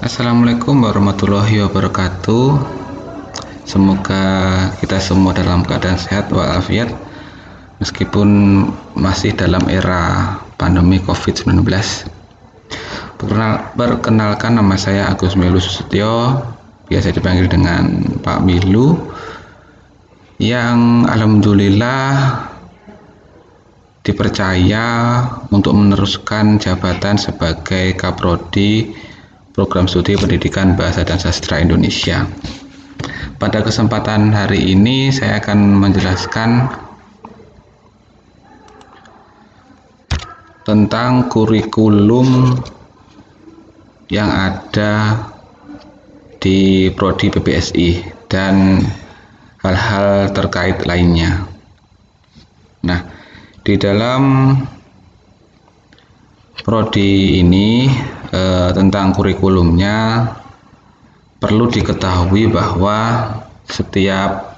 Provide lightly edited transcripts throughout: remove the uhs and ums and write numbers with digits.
Assalamualaikum warahmatullahi wabarakatuh. Semoga kita semua dalam keadaan sehat walafiat meskipun masih dalam era pandemi COVID-19. Perkenalkan, nama saya Agus Milu Susetyo, biasa dipanggil dengan Pak Milu, yang alhamdulillah dipercaya untuk meneruskan jabatan sebagai Kaprodi Program Studi Pendidikan Bahasa dan Sastra Indonesia. Pada kesempatan hari ini saya akan menjelaskan tentang kurikulum yang ada di Prodi PPSI dan hal-hal terkait lainnya. Nah, di dalam prodi ini tentang kurikulumnya perlu diketahui bahwa setiap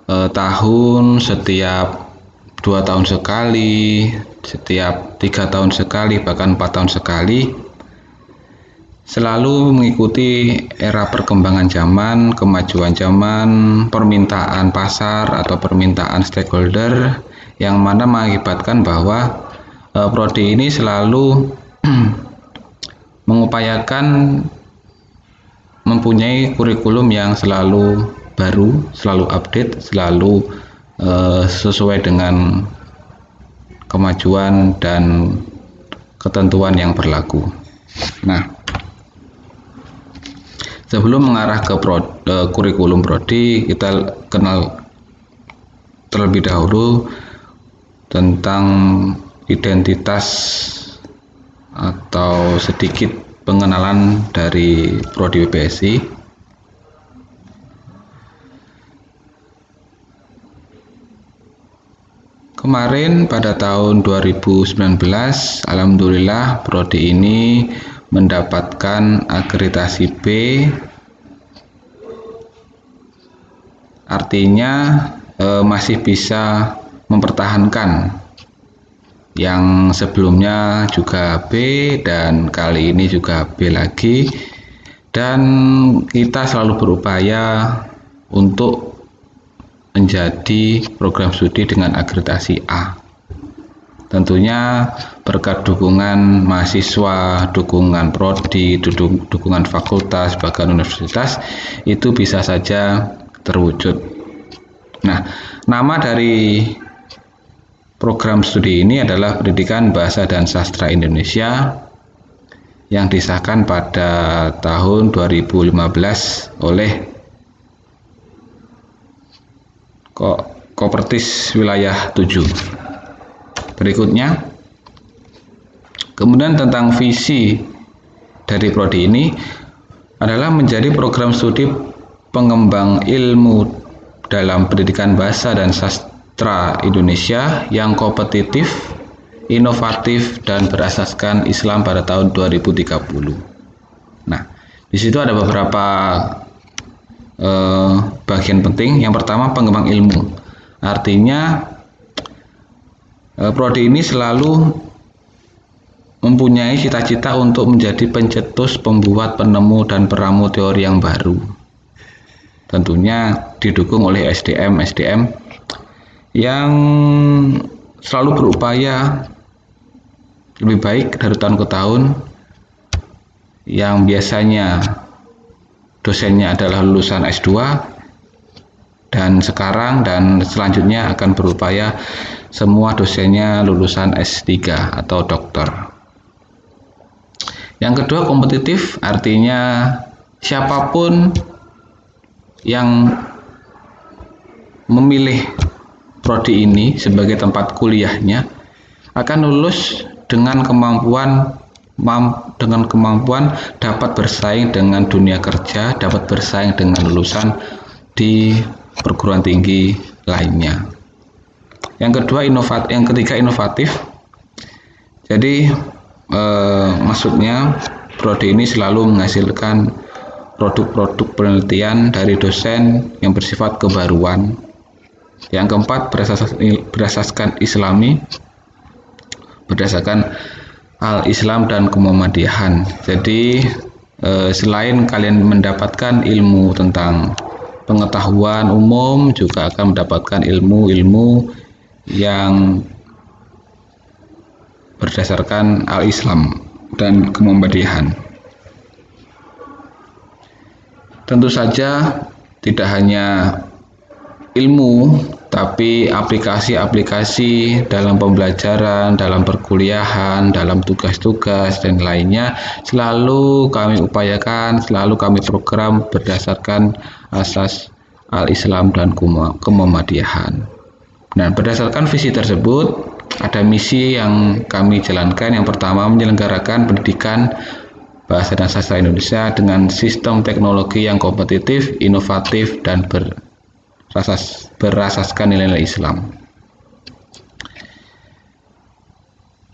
tahun, setiap 2 tahun sekali, setiap 3 tahun sekali, bahkan 4 tahun sekali, selalu mengikuti era perkembangan zaman, kemajuan zaman, permintaan pasar atau permintaan stakeholder, yang mana mengakibatkan bahwa prodi ini selalu mengupayakan mempunyai kurikulum yang selalu baru, selalu update, selalu sesuai dengan kemajuan dan ketentuan yang berlaku. Nah, sebelum mengarah ke kurikulum prodi, kita kenal terlebih dahulu tentang identitas atau sedikit pengenalan dari Prodi PPSI. Kemarin pada tahun 2019, alhamdulillah prodi ini mendapatkan akreditasi B, artinya masih bisa mempertahankan yang sebelumnya juga B dan kali ini juga B lagi, dan kita selalu berupaya untuk menjadi program studi dengan akreditasi A. Tentunya berkat dukungan mahasiswa, dukungan prodi, dukungan fakultas, bahkan universitas, itu bisa saja terwujud. Nah, nama dari program studi ini adalah Pendidikan Bahasa dan Sastra Indonesia yang disahkan pada tahun 2015 oleh Kopertis Wilayah 7. Berikutnya, kemudian tentang visi dari prodi ini adalah menjadi program studi pengembang ilmu dalam pendidikan bahasa dan sastra Indonesia yang kompetitif, inovatif, dan berasaskan Islam pada tahun 2030. Nah, di situ ada beberapa bagian penting. Yang pertama, pengembang ilmu. Artinya prodi ini selalu mempunyai cita-cita untuk menjadi pencetus, pembuat, penemu, dan peramu teori yang baru. Tentunya didukung oleh SDM yang selalu berupaya lebih baik dari tahun ke tahun, yang biasanya dosennya adalah lulusan S2, dan sekarang dan selanjutnya akan berupaya semua dosennya lulusan S3 atau doktor. Yang kedua, kompetitif, artinya siapapun yang memilih prodi ini sebagai tempat kuliahnya akan lulus dengan kemampuan dapat bersaing dengan dunia kerja, dapat bersaing dengan lulusan di perguruan tinggi lainnya. Yang ketiga, inovatif. Jadi maksudnya prodi ini selalu menghasilkan produk-produk penelitian dari dosen yang bersifat kebaruan. Yang keempat, berasaskan Islami, berdasarkan Al-Islam dan Kemuhammadiyahan. Jadi selain kalian mendapatkan ilmu tentang pengetahuan umum, juga akan mendapatkan ilmu-ilmu yang berdasarkan Al-Islam dan Kemuhammadiyahan. Tentu saja tidak hanya ilmu, tapi aplikasi-aplikasi dalam pembelajaran, dalam perkuliahan, dalam tugas-tugas dan lainnya selalu kami upayakan, selalu kami program berdasarkan asas Al-Islam dan Kemuhammadiyahan. Nah, berdasarkan visi tersebut ada misi yang kami jalankan. Yang pertama, menyelenggarakan pendidikan Bahasa dan Sastra Indonesia dengan sistem teknologi yang kompetitif, inovatif, dan berasaskan nilai-nilai Islam.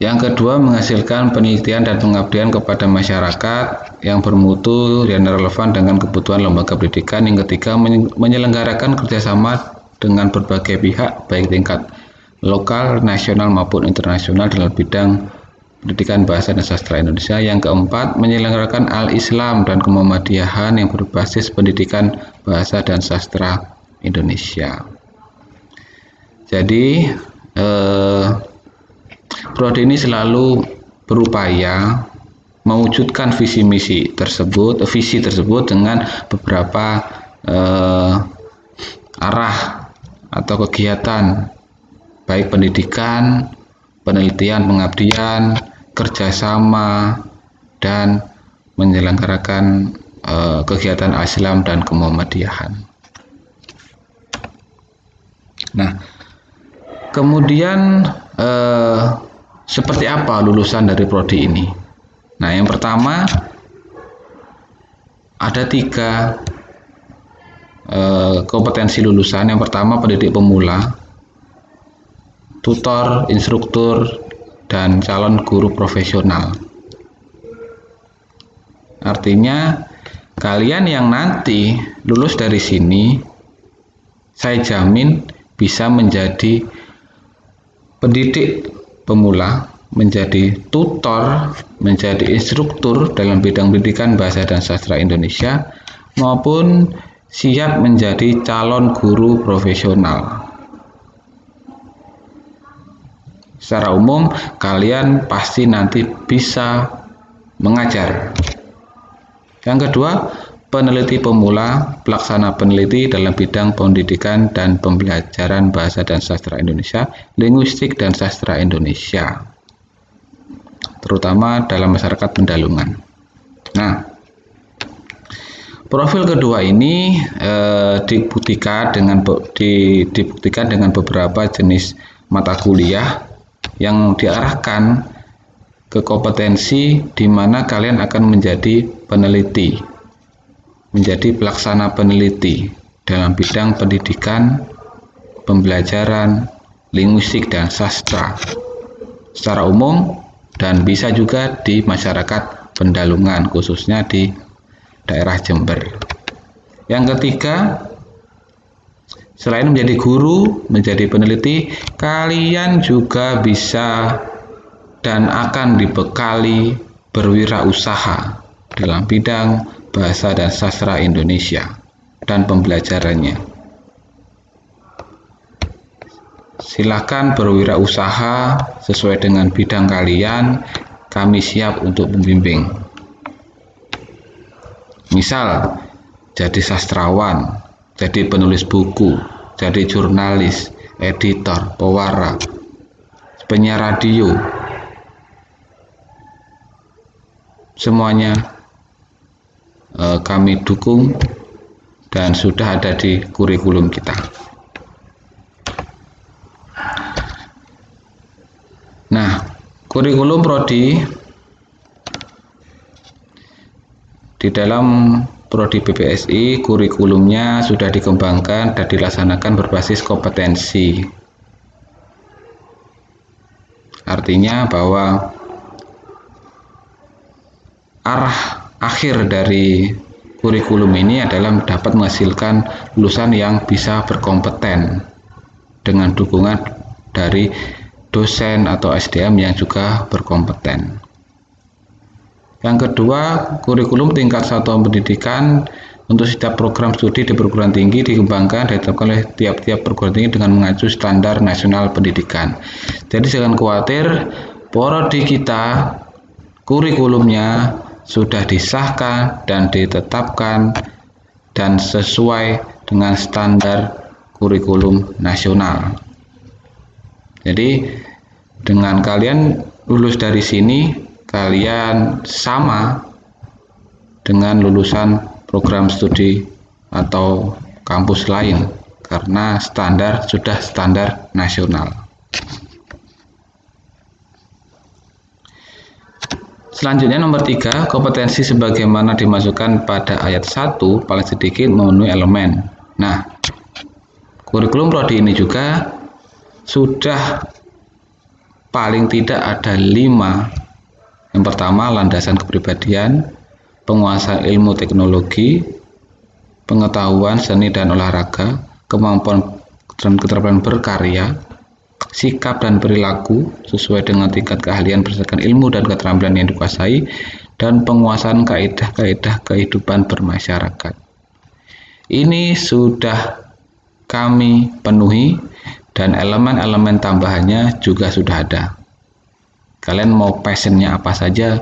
Yang kedua, menghasilkan penelitian dan pengabdian kepada masyarakat yang bermutu dan relevan dengan kebutuhan lembaga pendidikan. Yang ketiga, menyelenggarakan kerjasama dengan berbagai pihak, baik tingkat lokal, nasional maupun internasional dalam bidang pendidikan bahasa dan sastra Indonesia. Yang keempat, menyelenggarakan Al-Islam dan Kemuhammadiyahan yang berbasis pendidikan bahasa dan sastra Indonesia. Jadi Prodi ini selalu berupaya mewujudkan visi tersebut dengan beberapa arah atau kegiatan, baik pendidikan, penelitian, pengabdian, kerjasama, dan menyelenggarakan kegiatan Islam dan Kemuhammadiyahan. Nah, kemudian seperti apa lulusan dari prodi ini? Nah, yang pertama ada 3 kompetensi lulusan. Yang pertama, pendidik pemula, tutor, instruktur, dan calon guru profesional. Artinya kalian yang nanti lulus dari sini, saya jamin bisa menjadi pendidik pemula, menjadi tutor, menjadi instruktur dalam bidang pendidikan bahasa dan sastra Indonesia, maupun siap menjadi calon guru profesional. Secara umum, kalian pasti nanti bisa mengajar. Yang kedua, peneliti pemula, pelaksana peneliti dalam bidang pendidikan dan pembelajaran bahasa dan sastra Indonesia, linguistik dan sastra Indonesia, terutama dalam masyarakat Pendalungan. Nah, profil kedua ini dibuktikan dengan beberapa jenis mata kuliah yang diarahkan ke kompetensi di mana kalian akan menjadi peneliti, menjadi pelaksana peneliti dalam bidang pendidikan, pembelajaran, linguistik, dan sastra secara umum, dan bisa juga di masyarakat Pendalungan, khususnya di daerah Jember. Yang ketiga, selain menjadi guru, menjadi peneliti, kalian juga bisa dan akan dibekali berwirausaha dalam bidang bahasa dan sastra Indonesia dan pembelajarannya. Silakan berwirausaha sesuai dengan bidang kalian, kami siap untuk membimbing. Misal, jadi sastrawan, jadi penulis buku, jadi jurnalis, editor, pewarta, penyiar radio, semuanya kami dukung dan sudah ada di kurikulum kita. Nah, kurikulum prodi di dalam Prodi PPSI, kurikulumnya sudah dikembangkan dan dilaksanakan berbasis kompetensi. Artinya bahwa arah akhir dari kurikulum ini adalah dapat menghasilkan lulusan yang bisa berkompeten dengan dukungan dari dosen atau SDM yang juga berkompeten. Yang kedua, kurikulum tingkat satuan pendidikan untuk setiap program studi di perguruan tinggi dikembangkan dan ditetapkan oleh tiap-tiap perguruan tinggi dengan mengacu standar nasional pendidikan. Jadi jangan khawatir, prodi kita kurikulumnya sudah disahkan dan ditetapkan dan sesuai dengan standar kurikulum nasional. Jadi dengan kalian lulus dari sini, kalian sama dengan lulusan program studi atau kampus lain karena standar sudah standar nasional. Selanjutnya nomor 3, kompetensi sebagaimana dimasukkan pada ayat 1 paling sedikit memenuhi elemen. Nah, kurikulum prodi ini juga sudah paling tidak ada 5. Yang pertama, landasan kepribadian, penguasaan ilmu teknologi, pengetahuan seni dan olahraga, kemampuan dan keterampilan berkarya, sikap dan perilaku sesuai dengan tingkat keahlian berdasarkan ilmu dan keterampilan yang dikuasai, dan penguasaan kaidah-kaidah kehidupan bermasyarakat. Ini sudah kami penuhi dan elemen-elemen tambahannya juga sudah ada. Kalian mau passionnya apa saja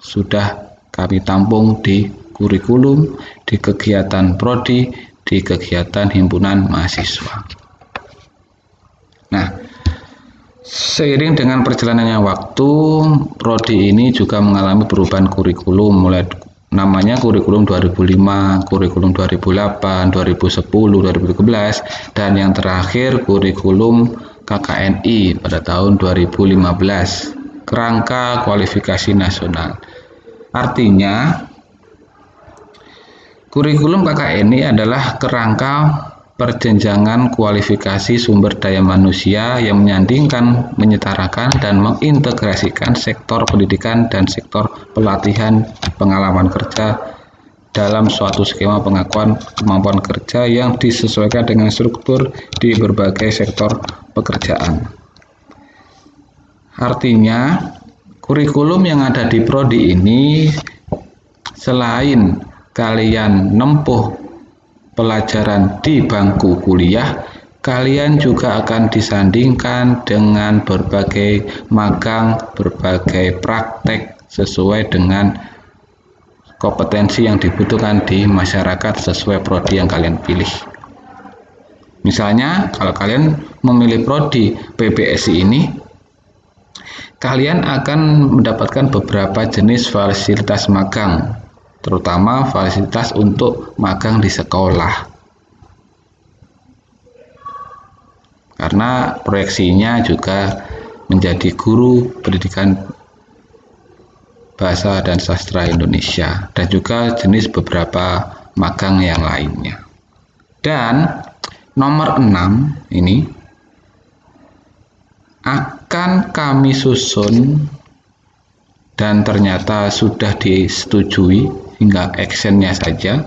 sudah kami tampung di kurikulum, di kegiatan prodi, di kegiatan himpunan mahasiswa. Nah, seiring dengan perjalanannya waktu, prodi ini juga mengalami perubahan kurikulum, mulai namanya kurikulum 2005, kurikulum 2008, 2010, 2013, dan yang terakhir kurikulum KKNI pada tahun 2015. Kerangka kualifikasi nasional. Artinya, kurikulum KKNI adalah kerangka perjenjangan kualifikasi sumber daya manusia yang menyandingkan, menyetarakan, dan mengintegrasikan sektor pendidikan dan sektor pelatihan pengalaman kerja dalam suatu skema pengakuan kemampuan kerja yang disesuaikan dengan struktur di berbagai sektor pekerjaan. Artinya, kurikulum yang ada di prodi ini selain kalian nempuh pelajaran di bangku kuliah, kalian juga akan disandingkan dengan berbagai magang, berbagai praktek sesuai dengan kompetensi yang dibutuhkan di masyarakat sesuai prodi yang kalian pilih. Misalnya, kalau kalian memilih prodi PBSI ini, kalian akan mendapatkan beberapa jenis fasilitas magang, terutama fasilitas untuk magang di sekolah. Karena proyeksinya juga menjadi guru pendidikan bahasa dan sastra Indonesia, dan juga jenis beberapa magang yang lainnya. Dan nomor 6 ini akan kami susun dan ternyata sudah disetujui hingga actionnya saja.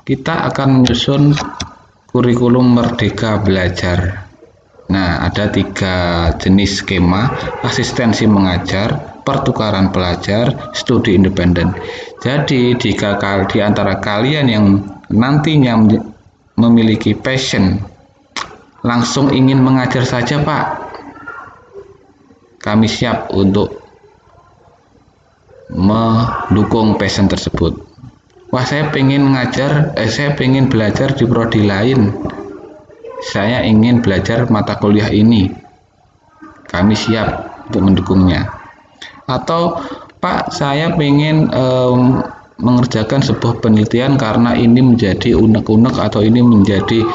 Kita akan menyusun kurikulum Merdeka Belajar. Nah, ada 3 jenis skema: asistensi mengajar, pertukaran pelajar, studi independen. Jadi jika di antara kalian yang nantinya memiliki passion, langsung ingin mengajar saja Pak, kami siap untuk mendukung passion tersebut. Wah, saya pengen mengajar, saya pengen belajar di prodi lain, saya ingin belajar mata kuliah ini, kami siap untuk mendukungnya. Atau Pak, saya pengen mengerjakan sebuah penelitian karena ini menjadi unek-unek atau ini menjadi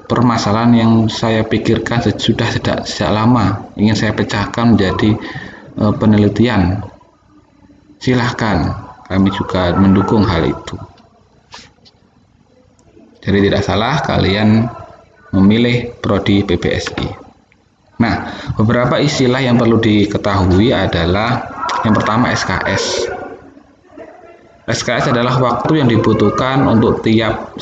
permasalahan yang saya pikirkan sudah sejak lama, ingin saya pecahkan menjadi penelitian. Silahkan, kami juga mendukung hal itu. Jadi tidak salah kalian memilih prodi PBSI. Nah, beberapa istilah yang perlu diketahui adalah yang pertama SKS. SKS adalah waktu yang dibutuhkan untuk tiap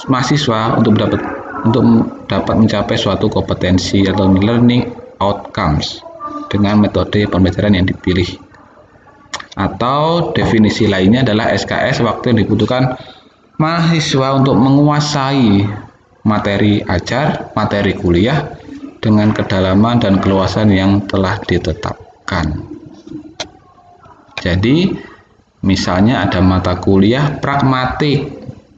mahasiswa untuk dapat mencapai suatu kompetensi atau learning outcomes. dengan metode pembelajaran yang dipilih. Atau definisi lainnya adalah SKS waktu yang dibutuhkan mahasiswa untuk menguasai materi ajar, materi kuliah dengan kedalaman dan keluasan yang telah ditetapkan. Jadi, misalnya ada mata kuliah pragmatik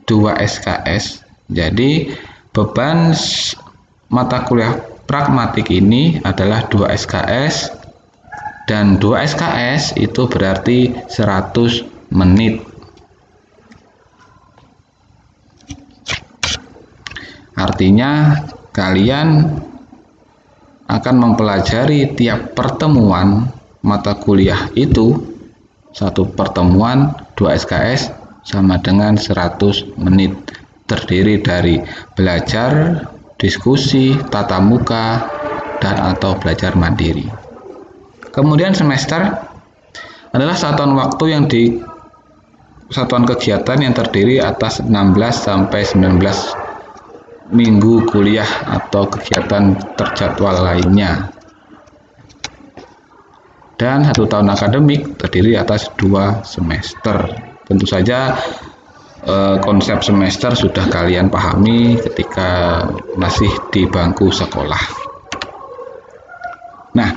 2 SKS. Jadi, beban mata kuliah pragmatik ini adalah 2 SKS, dan 2 SKS itu berarti 100 menit. Artinya kalian akan mempelajari tiap pertemuan mata kuliah itu, satu pertemuan 2 SKS sama dengan 100 menit, terdiri dari belajar, diskusi, tatap muka, dan atau belajar mandiri. Kemudian semester adalah satuan waktu satuan kegiatan yang terdiri atas 16 sampai 19 minggu kuliah atau kegiatan terjadwal lainnya. Dan 1 tahun akademik terdiri atas 2 semester. Tentu saja konsep semester sudah kalian pahami ketika masih di bangku sekolah. Nah,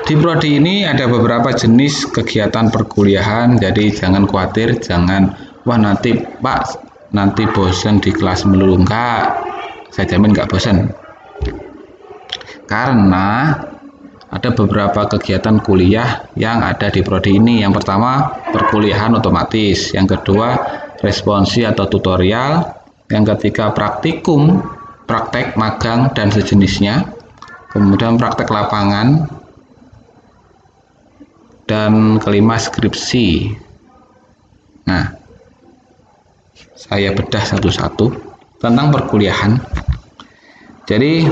di prodi ini ada beberapa jenis kegiatan perkuliahan, jadi jangan khawatir, wah nanti Pak, nanti bosan di kelas melulu. Enggak, saya jamin enggak bosan. Karena ada beberapa kegiatan kuliah yang ada di prodi ini. Yang pertama, perkuliahan otomatis. Yang kedua, responsi atau tutorial. Yang ketiga, praktikum, praktek, magang, dan sejenisnya. Kemudian praktek lapangan. Dan kelima, skripsi. Nah, saya bedah satu-satu tentang perkuliahan. Jadi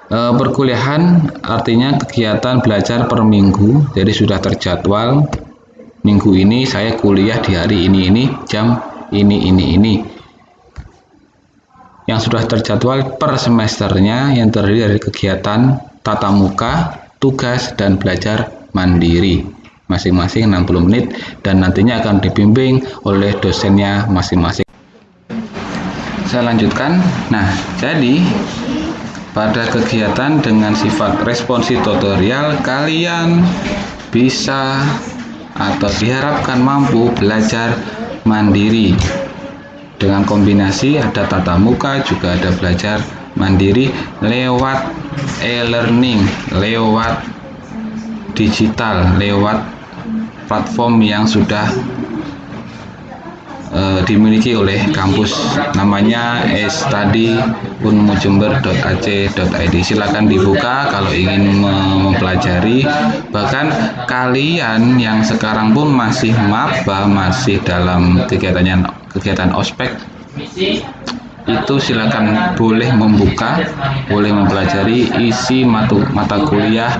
perkuliahan artinya kegiatan belajar per minggu. Jadi sudah terjadwal, minggu ini saya kuliah di hari ini jam ini. Yang sudah terjadwal per semesternya, yang terdiri dari kegiatan tatap muka, tugas, dan belajar mandiri, masing-masing 60 menit, dan nantinya akan dibimbing oleh dosennya masing-masing. Saya lanjutkan. Nah, jadi pada kegiatan dengan sifat responsi tutorial, kalian bisa atau diharapkan mampu belajar mandiri dengan kombinasi ada tatap muka, juga ada belajar mandiri lewat e-learning, lewat digital, lewat platform yang sudah dimiliki oleh kampus, namanya study.unmujember.ac.id. Silakan dibuka kalau ingin mempelajari. Bahkan kalian yang sekarang pun masih maba, masih dalam kegiatan ospek, itu silakan boleh membuka, boleh mempelajari isi mata kuliah,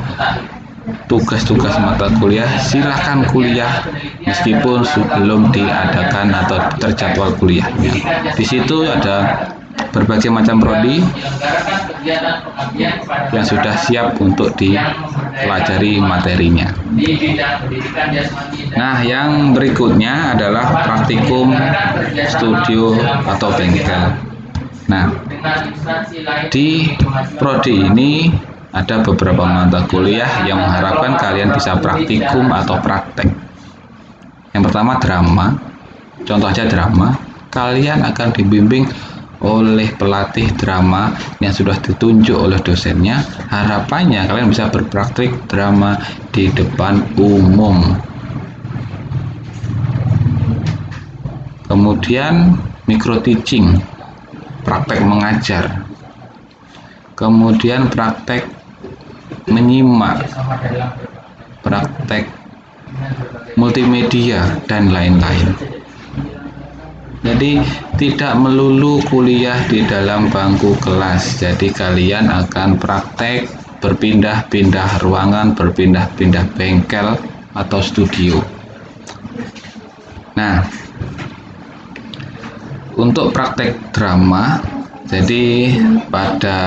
tugas-tugas mata kuliah. Silakan kuliah meskipun sebelum diadakan atau terjadwal kuliahnya. Di situ ada berbagai macam prodi yang sudah siap untuk dipelajari materinya. Nah, yang berikutnya adalah praktikum studio atau bengkel. Nah, di prodi ini ada beberapa mata kuliah yang mengharapkan kalian bisa praktikum atau praktek. Yang pertama, drama. Contoh aja drama. Kalian akan dibimbing oleh pelatih drama yang sudah ditunjuk oleh dosennya. Harapannya kalian bisa berpraktik drama di depan umum. Kemudian micro teaching, praktek mengajar. Kemudian praktek menyimak, praktek multimedia, dan lain-lain. Jadi tidak melulu kuliah di dalam bangku kelas. Jadi kalian akan praktek berpindah-pindah ruangan, berpindah-pindah bengkel atau studio. Nah, untuk praktek drama, jadi pada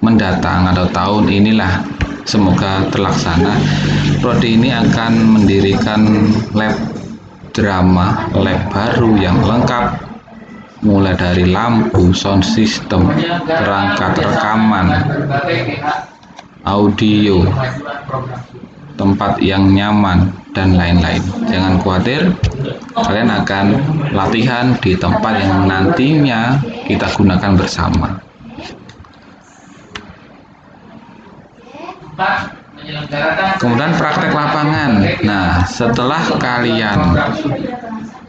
mendatang atau tahun inilah semoga terlaksana. Prodi ini akan mendirikan lab drama, lab baru yang lengkap, mulai dari lampu, sound system, perangkat rekaman, audio, tempat yang nyaman, dan lain-lain. Jangan khawatir, kalian akan latihan di tempat yang nantinya kita gunakan bersama. Kemudian praktek lapangan. Nah, setelah kalian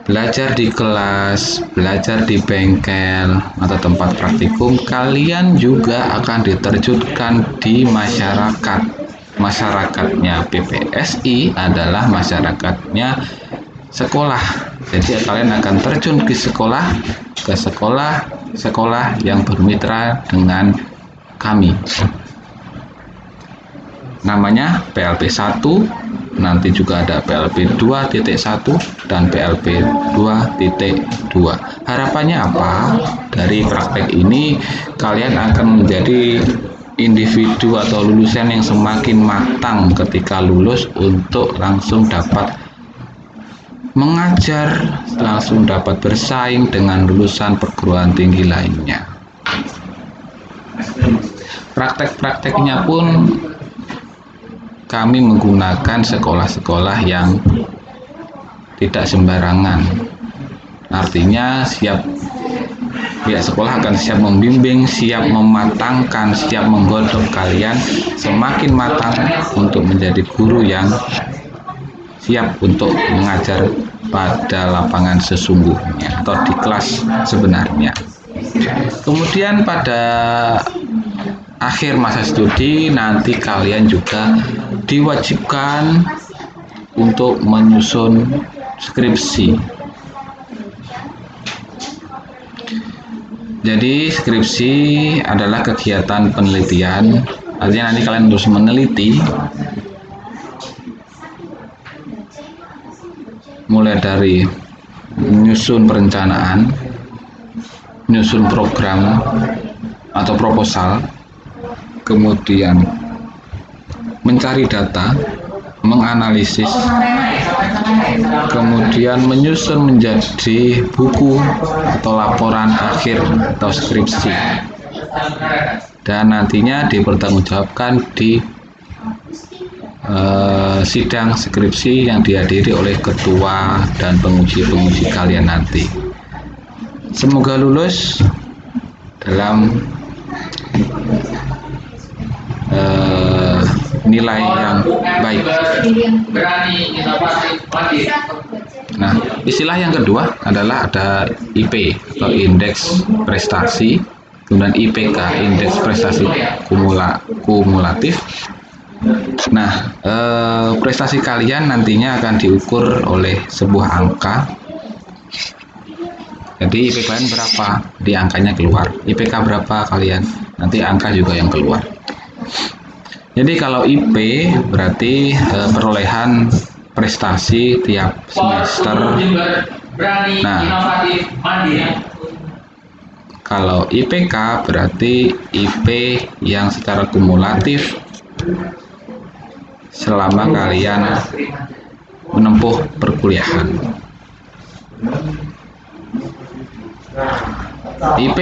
belajar di kelas, belajar di bengkel atau tempat praktikum, kalian juga akan diterjunkan di masyarakat. Masyarakatnya PPSI adalah masyarakatnya sekolah. Jadi kalian akan terjun ke sekolah yang bermitra dengan kami. Namanya PLP 1, nanti juga ada PLP 2.1 dan PLP 2.2. Harapannya apa? Dari praktek ini kalian akan menjadi individu atau lulusan yang semakin matang ketika lulus untuk langsung dapat mengajar, langsung dapat bersaing dengan lulusan perguruan tinggi lainnya. Praktek-prakteknya pun kami menggunakan sekolah-sekolah yang tidak sembarangan. Artinya pihak sekolah akan siap membimbing, siap mematangkan, siap menggodok kalian semakin matang untuk menjadi guru yang siap untuk mengajar pada lapangan sesungguhnya atau di kelas sebenarnya. Kemudian pada akhir masa studi nanti kalian juga diwajibkan untuk menyusun skripsi. Jadi skripsi adalah kegiatan penelitian, artinya nanti kalian harus meneliti mulai dari menyusun perencanaan, menyusun program atau proposal, kemudian mencari data, menganalisis, kemudian menyusun menjadi buku atau laporan akhir atau skripsi, dan nantinya dipertanggungjawabkan di sidang skripsi yang dihadiri oleh ketua dan penguji-penguji kalian nanti. Semoga lulus dalam nilai yang baik. Nah, istilah yang kedua adalah ada IP atau indeks prestasi, kemudian IPK, indeks prestasi kumulatif. Nah, prestasi kalian nantinya akan diukur oleh sebuah angka. Jadi IPK kalian berapa, di angkanya keluar. IPK berapa kalian, nanti angka juga yang keluar. Jadi kalau IP berarti perolehan prestasi tiap semester. Nah, kalau IPK berarti IP yang secara kumulatif selama kalian menempuh perkuliahan. IP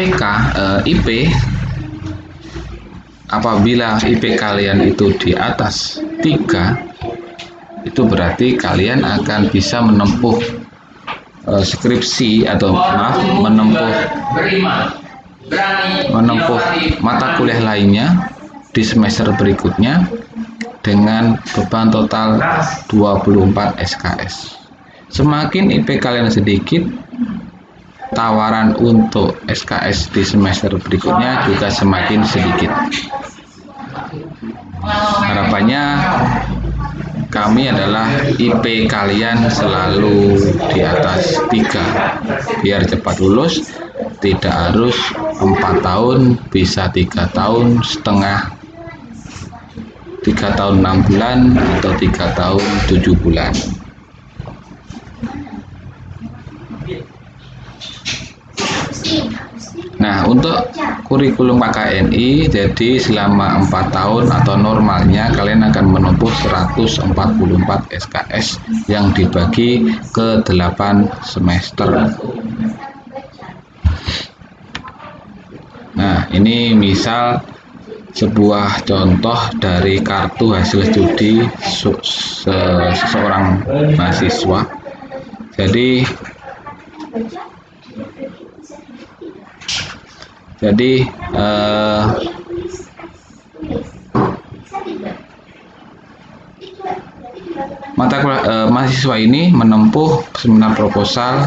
apabila IP kalian itu di atas 3, itu berarti kalian akan bisa menempuh skripsi atau menempuh mata kuliah lainnya di semester berikutnya dengan beban total 24 SKS. Semakin IP kalian sedikit, tawaran untuk SKS di semester berikutnya juga semakin sedikit. Harapannya kami adalah IP kalian selalu di atas 3 biar cepat lulus, tidak harus 4 tahun, bisa 3 tahun setengah, 3 tahun 6 bulan atau 3 tahun 7 bulan. Nah, untuk kurikulum KKNI, jadi selama 4 tahun atau normalnya kalian akan menempuh 144 SKS yang dibagi ke 8 semester. Nah, ini misal sebuah contoh dari kartu hasil studi seseorang mahasiswa. Jadi mahasiswa ini menempuh seminar proposal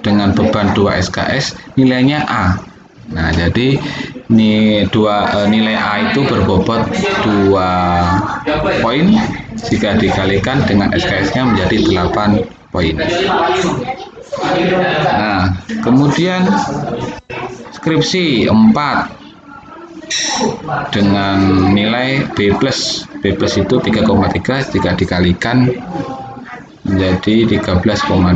dengan beban 2 SKS, nilainya A. Nah, jadi nilai A itu berbobot 2 poin jika dikalikan dengan SKS-nya menjadi 8 poin. Nah, kemudian skripsi 4 dengan nilai B+. B+ itu 3,3 jika dikalikan menjadi 13,2.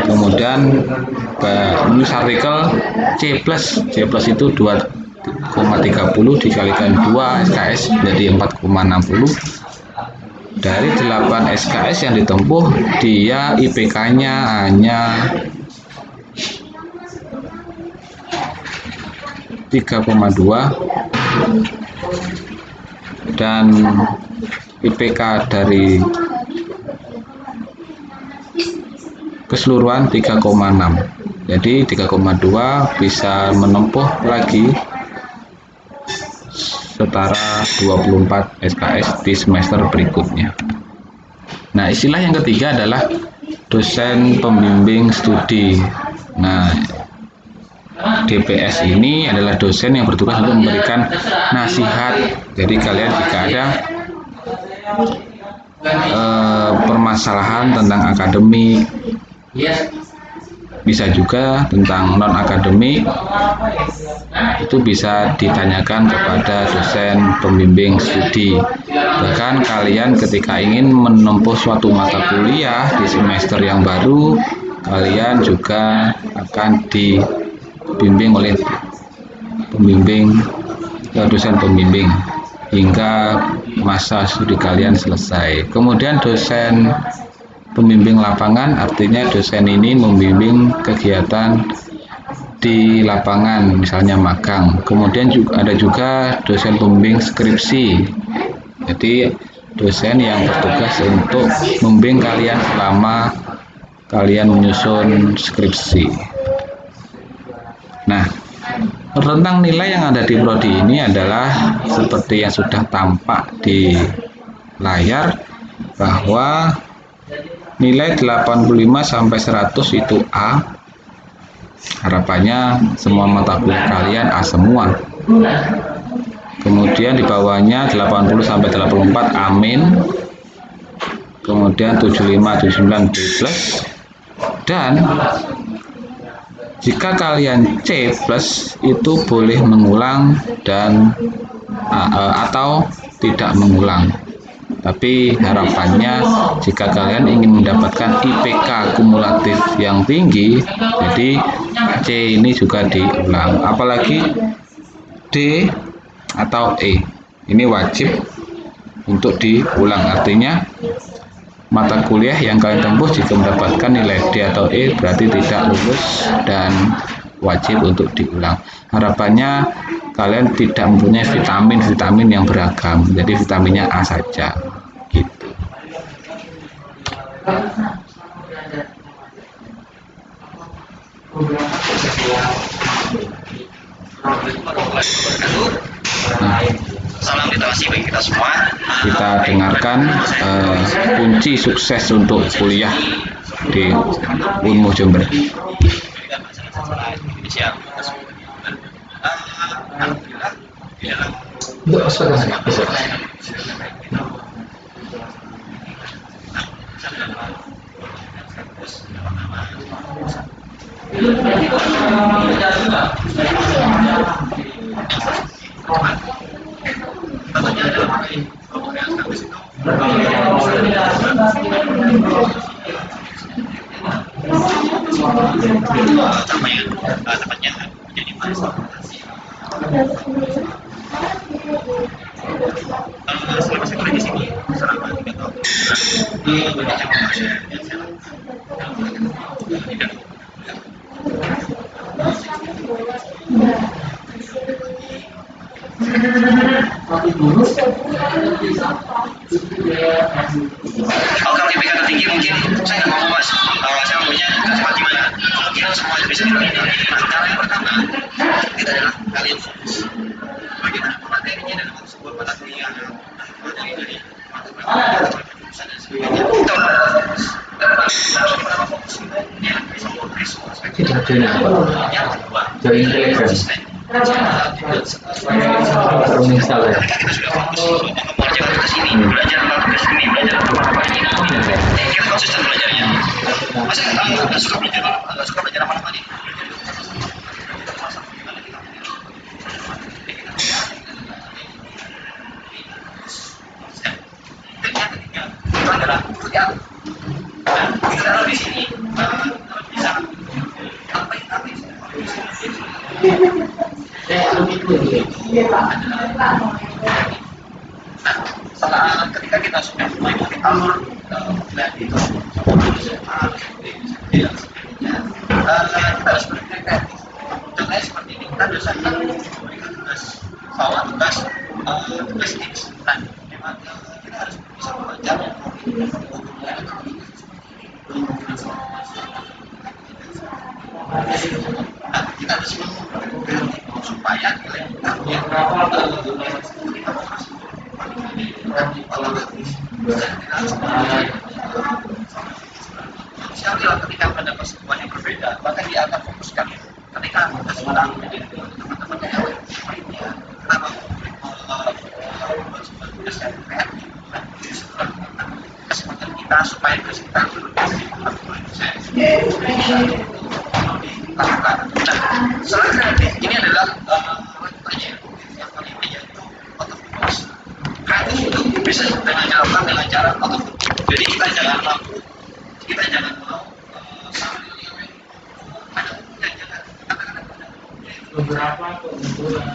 Kemudian menulis artikel C+. C+ itu 2,30 dikalikan 2 SKS menjadi 4,60. Dari 8 SKS yang ditempuh, dia IPK-nya hanya 3,2 dan IPK dari keseluruhan 3,6. Jadi 3,2 bisa menempuh lagi setara 24 SKS di semester berikutnya. Nah, istilah yang ketiga adalah dosen pembimbing studi. Nah, DPS ini adalah dosen yang bertugas untuk memberikan nasihat. Jadi kalian jika ada permasalahan tentang akademik, bisa juga tentang non-akademik, itu bisa ditanyakan kepada dosen pembimbing studi. Bahkan kalian ketika ingin menempuh suatu mata kuliah di semester yang baru, kalian juga akan dibimbing oleh dosen pembimbing hingga masa studi kalian selesai. Kemudian dosen pembimbing lapangan, artinya dosen ini membimbing kegiatan di lapangan, misalnya magang. Kemudian ada juga dosen pembimbing skripsi. Jadi dosen yang bertugas untuk membimbing kalian selama kalian menyusun skripsi. Nah, tentang nilai yang ada di prodi ini adalah seperti yang sudah tampak di layar, bahwa nilai 85 sampai 100 itu A. Harapannya semua mata kuliah kalian A semua. Kemudian di bawahnya 80 sampai 84 amin. Kemudian 75 79 B+. Dan jika kalian C+ itu boleh mengulang dan atau tidak mengulang. Tapi harapannya jika kalian ingin mendapatkan IPK kumulatif yang tinggi, jadi C ini juga diulang. Apalagi D atau E, ini wajib untuk diulang. Artinya mata kuliah yang kalian tempuh jika mendapatkan nilai D atau E berarti tidak lulus dan wajib untuk diulang. Harapannya kalian tidak mempunyai vitamin yang beragam, jadi vitaminnya A saja gitu. Nah, salam literasi bagi kita semua. Kita dengarkan kunci sukses untuk kuliah di Unmu Jember. Indonesia. Alhamdulillah di dalam tepatnya menjadi mahasiswa Selama saya kuliah di sini selama 3 tahun, banyak yang saya kalau IPK tertinggi mungkin saya nggak mau mas, saya maunya sekolah di mana? Kemungkinan semua bisa dilakukan. Nah, cara yang pertama kita adalah kalian fokus. Bagaimana materinya dalam sebuah mata kuliah, materi dari mata kuliah, dan sebagainya. Kita harus fokus. Dan pertama fokus kita dia bisa fokus semua aspek. Yang kedua, konsisten. Ketika kita sudah fokus mengerjakan tugas ini, belajar tentang tugas ini, belajar tentang apa ini, kita konsisten belajarnya. Masa nggak suka belajar apa nih? Yang ketiga itu adalah kerjaan. Dan kita di sini bisa apa yang setelah ketika kita sudah mengikuti alur dan itu kita harus berpikir kreatif. Contohnya seperti ini, kita biasanya memberikan tugas bahwa tugas X. Nah, memang kita harus bisa membaca kita harus supaya nilai kita ketika mendapat sebuah yang berbeda, maka dia akan fokuskan. Ketika seorang teman-teman yang lainnya, kenapa tugas yang kreatif, kesempatan kita supaya tugas kita lakukan. Nah, selain kreatif, ini adalah lanjutannya yang paling yaitu otofokus. Kreatif itu bisa dilakukan dengan cara otofokus. Jadi kita jangan mau beberapa keunggulan.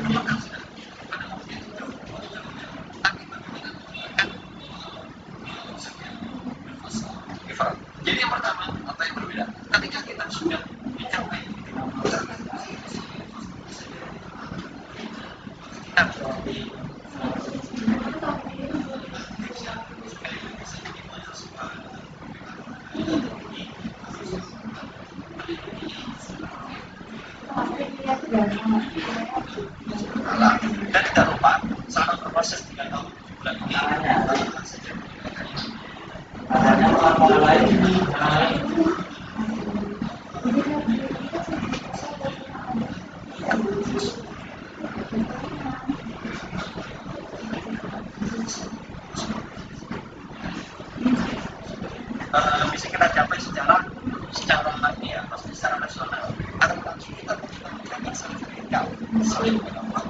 Jadi yang pertama, apa yang berbeda? Ketika kita sudah mencapai dan tidak lupa selama berproses 3 tahun 7 bulan ini bisa kita capai secara ini ya, pasti secara nasional. Atau kita mencapai saling vertikal, saling menopang.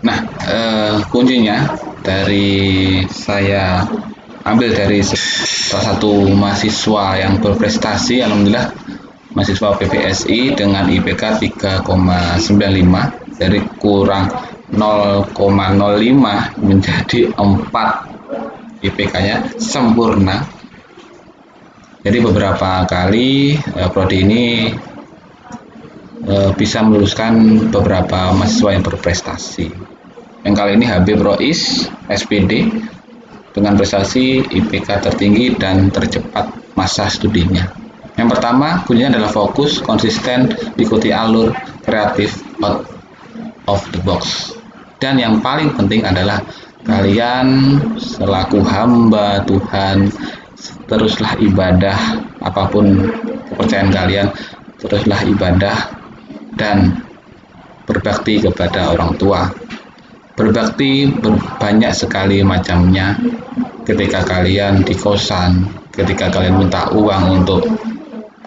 Nah, kuncinya dari saya ambil dari salah satu mahasiswa yang berprestasi, alhamdulillah mahasiswa PPSI dengan IPK 3,95 dari kurang 0,05 menjadi 4 IPK-nya sempurna. Jadi beberapa kali prodi ini bisa meluluskan beberapa mahasiswa yang berprestasi. Yang kali ini Habib Rois, SPD, dengan prestasi IPK tertinggi dan tercepat masa studinya. Yang pertama, kuncinya adalah fokus, konsisten, ikuti alur, kreatif, out of the box. Dan yang paling penting adalah kalian selaku hamba Tuhan, teruslah ibadah, apapun kepercayaan kalian, teruslah ibadah dan berbakti kepada orang tua. Berbakti banyak sekali macamnya. Ketika kalian di kosan, ketika kalian minta uang untuk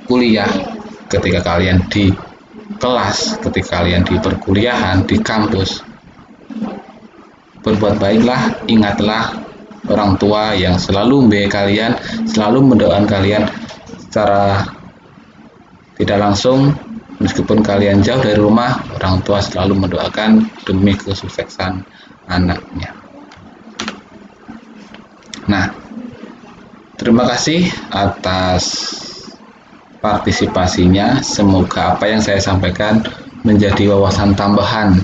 kuliah, ketika kalian di kelas, ketika kalian di perkuliahan, di kampus. Berbuat baiklah, ingatlah orang tua yang selalu membiayai kalian, selalu mendoakan kalian secara tidak langsung. Meskipun kalian jauh dari rumah, orang tua selalu mendoakan demi kesuksesan anaknya. Nah, terima kasih atas partisipasinya. Semoga apa yang saya sampaikan menjadi wawasan tambahan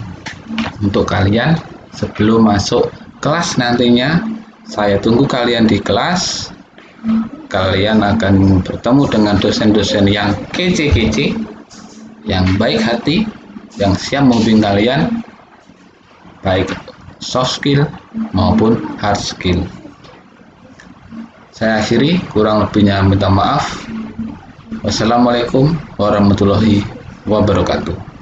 untuk kalian sebelum masuk kelas nantinya. Saya tunggu kalian di kelas. Kalian akan bertemu dengan dosen-dosen yang kece-kece, yang baik hati, yang siap membimbing kalian, baik soft skill maupun hard skill. Saya akhiri, kurang lebihnya minta maaf. Wassalamualaikum warahmatullahi wabarakatuh.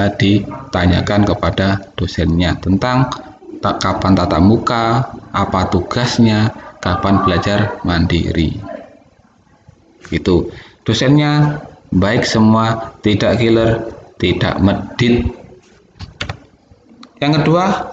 Ditanyakan kepada dosennya tentang kapan tatap muka, apa tugasnya, kapan belajar mandiri. Gitu. Dosennya baik semua, tidak killer, tidak medit. Yang kedua,